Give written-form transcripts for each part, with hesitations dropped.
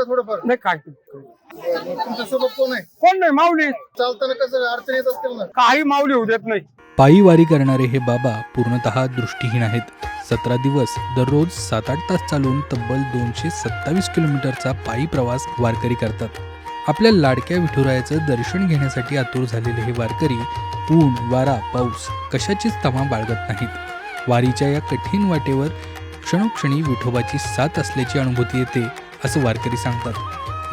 का थोडंफार? नाही काय तुमच्यासोबत कोण आहे? कोण नाही, माऊली. चालताना कसं अडचण येत असतील ना? काही माऊली होऊ देत नाही. पायी वारी करणारे हे बाबा पूर्णतः दृष्टीहीन आहेत. 17 दिवस दररोज 7-8 तास चालून तब्बल 227 किलोमीटरचा पायी प्रवास वारकरी करतात. आपल्या लाडक्या विठुरायाचं दर्शन घेण्यासाठी आतुर झालेले हे वारकरी ऊन वारा पाऊस कशाचीच तमा बाळगत नाहीत. वारीच्या या कठीण वाटेवर क्षणोक्षणी विठोबाची साथ असल्याची अनुभूती येते असं वारकरी सांगतात.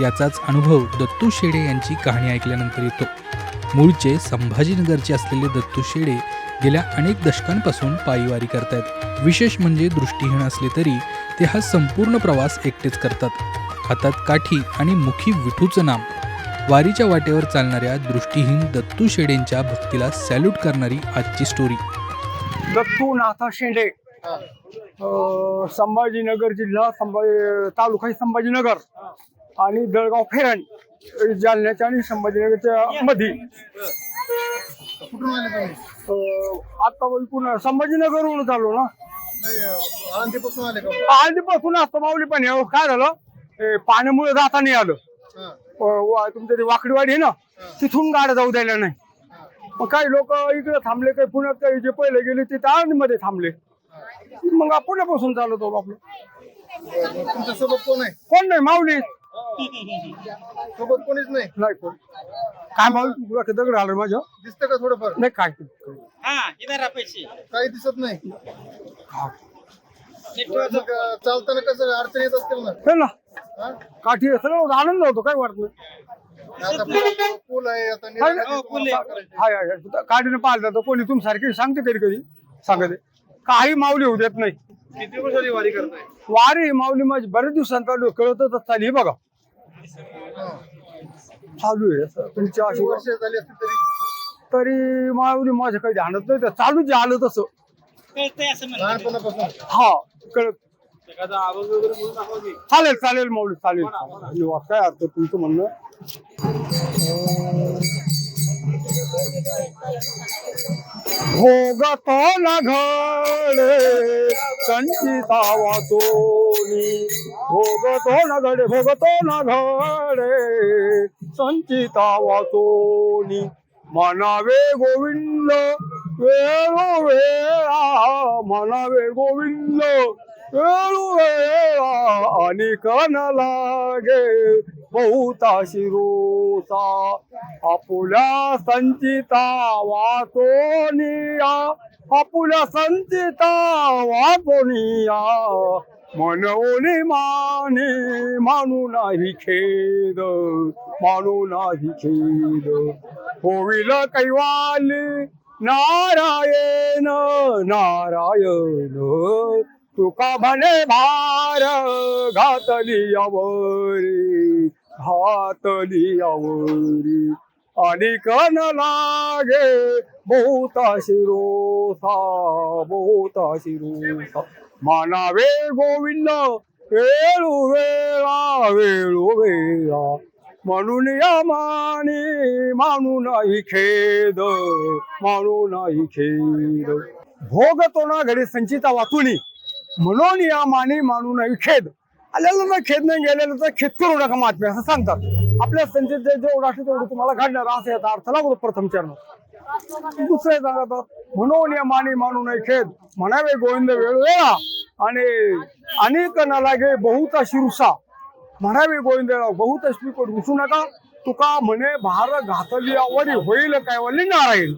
याचाच अनुभव दत्तू शेडे यांची कहाणी ऐकल्यानंतर येतो. मूळचे संभाजीनगरचे असलेले दत्तू शेडे गेल्या अनेक दशकांपासून पायीवारी करतायत. विशेष म्हणजे दृष्टीहीन असले तरी ते हा संपूर्ण प्रवास एकटेच करतात. हातात काठी आणि मुखी विठूचं नाम. वारीच्या वाटेवर चालणाऱ्या दृष्टीहीन दत्तू शेडेंच्या भक्तीला सॅल्यूट करणारी आजची स्टोरी. दत्तू नाथा शेंडे, संभाजीनगर जिल्हा तालुका संभाजीनगर आणि दळगाव फेरण, जालन्याच्या आणि संभाजीनगरच्या मध्ये. कुठून आले तुम्ही? आता पुन्हा संभाजीनगरवरून आलो ना. नाही, आळंदीपासून आले का? आधीपासून असतं माऊली. पण काय झालं, पाण्यामुळे जाता नाही आलं. तुमच्या ती वाकडीवाडी आहे ना, तिथून गाड्या जाऊ द्यायला नाही. मग काही लोक इकडे थांबले, काही पुण्यात, काही जे पहिले गेले ते आळंदीमध्ये थांबले. मग पुण्यापासून चालवतो आपलं. तुमच्यासोबत कोण आहे? कोण नाही, माऊली. सोबत कोणीच नाही? नाही कोण. काय माऊली दगड आलं माझ्या. दिसतं का थोडंफार? नाही काय काही दिसत नाही. मग चालताना कसं अडचण येत असतील ना? चल ना, हा? काठी सर्व आनंद होतो, काय वाटत नाही. आता पूल आहे, आता काठीने पाहिलं तर कोणी तुमच्यासारखी सांगते कधी कधी सांगते. काही माऊली होऊ देत नाही. किती वर्षाची वारी करताय? वारी माऊली माझी बरेच दिवसांचा कळतच चालली बघा. चालू आहे तुमच्या अशी वर्ष झाली असतील तरी? तरी माऊली माझ्या काही ध्यानात नाही. चालू जे आलं तसं लहानपणापासून? हा कळत. चालेल चालेल माऊली चालेल. धन्यवाद. काय अर्थ तुमचं म्हणणं. भोगतो न घडे संचिता वाचोनी, भोगतो न घडे, भोगतो न घडे संचिता वाचोनी. म्हणावे गोविंद वेळोवेळा, म्हणावे गोविंद वेळोवेळा. आणि कन लागे बहुता शिरोसा, आपुल्या संचिता वाचोनिया, आपुल्या संचिता वाचोनिया. मनोनी माने मानू नाही खेद, मानू नाही खेद. होईल कैवाली नारायण नारायण, तुका म्हणे भार घातली यावरी, घातली यावरी. आणि कन लागे बहुता शिरोसा, बहुता शिरोसा. मानावे गोविंद वेळोवेळा, वेळोवेळा. म्हणून या माने मानू नाही खेद, मानू नाही खेद. भोगतो ना घडी संचिता वाचुनी, म्हणून या माने मानू नाही खेद. आलेला ना खेद नाही, गेलेलं तर खेद करू नका महात्म्य असं सांगतात. आपल्या संचित जेवढं असते तेवढं तुम्हाला घडणार असं याचा अर्थ लागतो प्रथम चरण. दुसरे सांगतात म्हणून या माने मानू नाही खेद, म्हणावे गोविंद वेळोवेळा. आणि अनेक न लागे बहुता शिरुसा, म्हणावे गोविंदराव बहुत रुसू नका. तुका म्हणे भार घातली आवडी, होईल काय वल्ली नारायण.